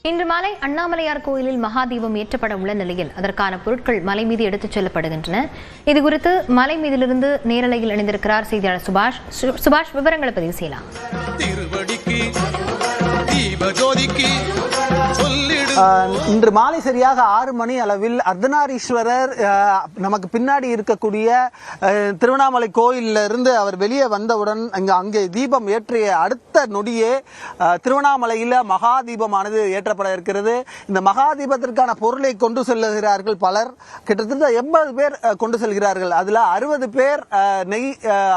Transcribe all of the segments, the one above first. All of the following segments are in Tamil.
இன்று மாலை அண்ணாமலையார் கோயிலில் மகாதீபம் ஏற்றப்பட உள்ள நிலையில் அதற்கான பொருட்கள் மலை மீது எடுத்துச் செல்லப்படுகின்றன. இதுகுறித்து மலை மீதிலிருந்து நேரலையில் இணைந்திருக்கிறார் செய்தியாளர் சுபாஷ். விவரங்களை பதிவு செய்யலாம். இன்று மாலை சரியாக 6 மணி அளவில் அர்த்தநாரீஸ்வரர் நமக்கு பின்னாடி இருக்கக்கூடிய திருவண்ணாமலை கோயிலில் இருந்து அவர் வெளியே வந்தவுடன் அங்கே தீபம் ஏற்றிய அடுத்த நொடியே திருவண்ணாமலையில் மகாதீபமானது ஏற்றப்பட இருக்கிறது. இந்த மகாதீபத்திற்கான பொருளை கொண்டு செல்லுகிறார்கள் பலர். கிட்டத்தட்ட 80 பேர் கொண்டு செல்கிறார்கள். அதில் 60 பேர் நெய்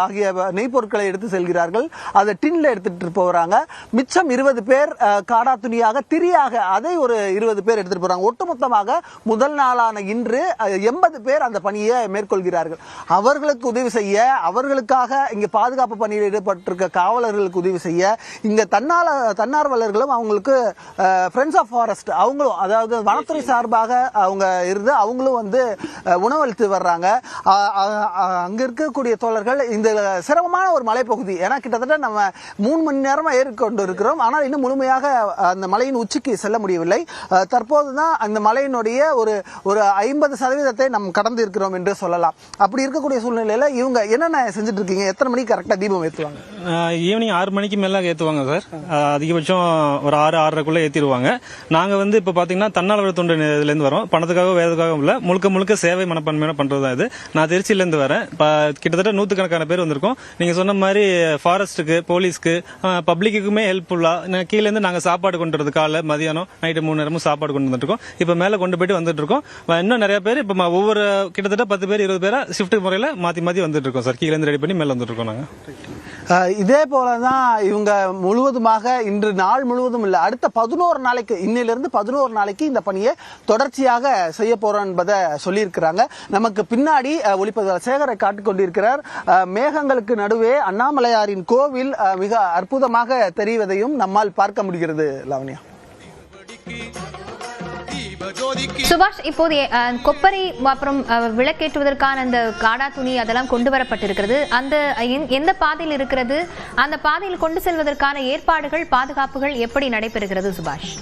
ஆகிய நெய் பொருட்களை எடுத்து செல்கிறார்கள். அதை டின்ல எடுத்துட்டு போகிறாங்க. மிச்சம் 20 பேர் காடா துணியாக திரியாக அதை ஒரு 20 பேர் எடுத்துட்டு போறாங்க. ஒட்டுமொத்தமாக முதல் நாளான இன்று 80 பேர் அந்த பணியை மேற்கொள்கிறார்கள். அவர்களுக்கு உதவி செய்ய, அவர்களுக்காக இங்க பாதுகாப்பு பணியில் ஈடுபட்டிருக்க காவலர்களுக்கு உதவி செய்ய இங்க தன்னார்வலர்களும் அவங்களுக்கு ஃப்ரெண்ட்ஸ் ஆஃப் ஃபாரஸ்ட் அவங்களும், அதாவது வனத்துறை சார்பாக அவங்க இருந்து அவங்களும் வந்து உணவளித்து வர்றாங்க. அங்க இருக்கக்கூடிய தோழர்கள் இந்த சிரமமான ஒரு மலைப்பகுதி, ஏன்னா கிட்டத்தட்ட நம்ம 3 மணி நேரமா ஏறிக்கொண்டு இருக்கிறோம். ஆனால் இன்னும் முழுமையாக அந்த மலையின் உச்சிக்கு செல்ல முடியவில்லை. தற்போதுதான் அந்த மலையினுடைய ஒரு 50% நம்ம கடந்து இருக்கிறோம் என்று சொல்லலாம். அப்படி இருக்கக்கூடிய சூழ்நிலையில இவங்க என்னென்ன செஞ்சுட்டு இருக்கீங்க? எத்தனை மணிக்கு கரெக்டா தீபம் ஏற்றுவாங்க? ஈவினிங் 6 மணிக்கு மேல ஏற்றுவாங்க சார். அதிகபட்சம் ஒரு 6-6:30 ஏற்றிடுவாங்க. நாங்க வந்து இப்ப பாத்தீங்கன்னா தன்னார்வ தொண்டு இதுலேருந்து வரோம். பணத்துக்காக வேறதுக்காக இல்ல, முழுக்க சேவை மனப்பான்மையான பண்றதுதான் இது. நான் திருச்சியிலேருந்து வரேன். கிட்டத்தட்ட 100கணக்கான பேர் வந்திருக்கோம். நீங்க சொன்ன மாதிரி ஃபாரஸ்ட்டுக்கு, போலீஸ்க்கு, பப்ளிக்குமே ஹெல்ப்ஃபுல்லா கீழே இருந்து நாங்க சாப்பாடு கொண்டு வரது, காலை மதியானம் நைட்டு 3 நேரமும் சாப்பாடு கொண்டு வந்துட்டு இருக்கோம். இப்ப மேல கொண்டு போயிட்டு வந்துட்டு இருக்கோம். இன்னும் நிறைய பேர் இப்ப ஒவ்வொரு கிட்டத்தட்ட 10 பேர் 20 பேரா ஷிஃப்ட் முறையில மாத்தி வந்துட்டு இருக்கோம் சார். கீழே இருந்து ரெடி பண்ணி மேல வந்துட்டு இருக்கோம் நாங்க. இதே போலதான் இவங்க முழுவதுமாக இன்று நாள் முழுவதும் இல்ல, அடுத்த 11 நாளைக்கு, இன்னிலிருந்து 11 நாளைக்கு இந்த பணியை தொடர்ச்சியாக செய்ய போறோம் என்பதை சொல்லியிருக்கிறாங்க. நமக்கு பின்னாடி ஒளிப்பதிவாளர் சேகரை காட்டிக் கொண்டிருக்கிறார். மேகங்களுக்கு நடுவே அண்ணாமலையாரின் கோவில் மிக அற்புதமாக தெரிவதையும் நம்மால் பார்க்க முடிகிறது. லாவண்யா. சுபாஷ், இப்போது கொப்பரை அப்புறம் விளக்கேற்றுவதற்கான அந்த காடா துணி அதெல்லாம் கொண்டு வரப்பட்டிருக்கிறது. அந்த எந்த பாதையில் இருக்கிறது? அந்த பாதையில் கொண்டு செல்வதற்கான ஏற்பாடுகள், பாதுகாப்புகள் எப்படி நடைபெறுகிறது சுபாஷ்?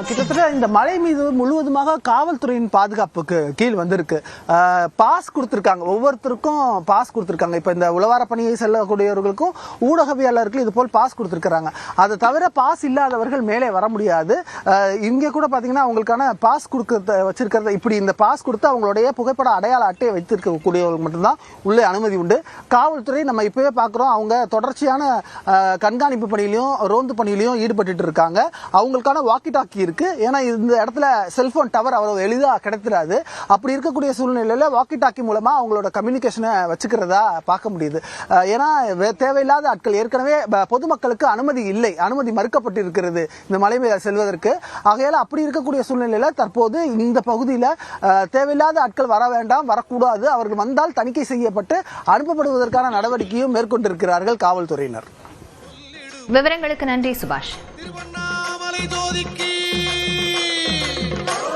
கிட்டத்தட்ட இந்த மலை மீது முழுவதுமாக காவல்துறையின் பாதுகாப்புக்கு கீழ் வந்திருக்கு. பாஸ் கொடுத்திருக்காங்க, ஒவ்வொருத்தருக்கும் பாஸ் கொடுத்திருக்காங்க. இப்ப இந்த உளவார பணியை செல்லக்கூடியவர்களுக்கும் ஊடகவியலாளர்களுக்கும் இது போல் பாஸ் கொடுத்திருக்கிறாங்க. அதை தவிர பாஸ் இல்லாதவர்கள் மேலே வர முடியாது. இங்க கூட பாத்தீங்கன்னா அவங்களுக்கான பாஸ் வச்சிருக்கிறத, இப்படி இந்த பாஸ் கொடுத்து அவங்களுடைய புகைப்பட அடையாள அட்டையை வைத்திருக்கக்கூடியவர்கள் மட்டும்தான் உள்ளே அனுமதி உண்டு. காவல்துறை நம்ம இப்பவே பாக்குறோம், அவங்க தொடர்ச்சியான கண்காணிப்பு பணியிலையும் ரோந்து பணியிலையும் ஈடுபட்டு இருக்காங்க. அவங்களுக்கான வாக்கி டாக்கி இருக்கு. ஏன்னா இந்த இடத்துல செல்போன் டவர் அவ்வளவு எளிதா கிடைச்சிடாது. அப்படி இருக்கக்கூடிய சூழ்நிலையில வாக்கி டாக்கி மூலமா அவங்களோட கம்யூனிகேஷனை வச்சுக்கிறதா பார்க்க முடியுது. ஏன்னா தேவையில்லாத ஆட்கள், ஏற்கனவே பொதுமக்களுக்கு அனுமதி இல்லை, அனுமதி மறுக்கப்பட்டு இருக்கிறது இந்த மலை மேல செல்வதற்கு. ஆகையால அப்படி இருக்கக்கூடிய சூழ்நிலையில தற்போது இந்த பகுதியில தேவையில்லாத ஆட்கள் வர வேண்டாம், வரக்கூடாது, அவர்கள் வந்தால் தணிக்கை செய்யப்பட்டு அனுப்பப்படுவதற்கான நடவடிக்கையும் மேற்கொண்டிருக்கிறார்கள் காவல்துறையினர். விவரங்களுக்கு நன்றி சுபாஷ். ஜோதிக்கு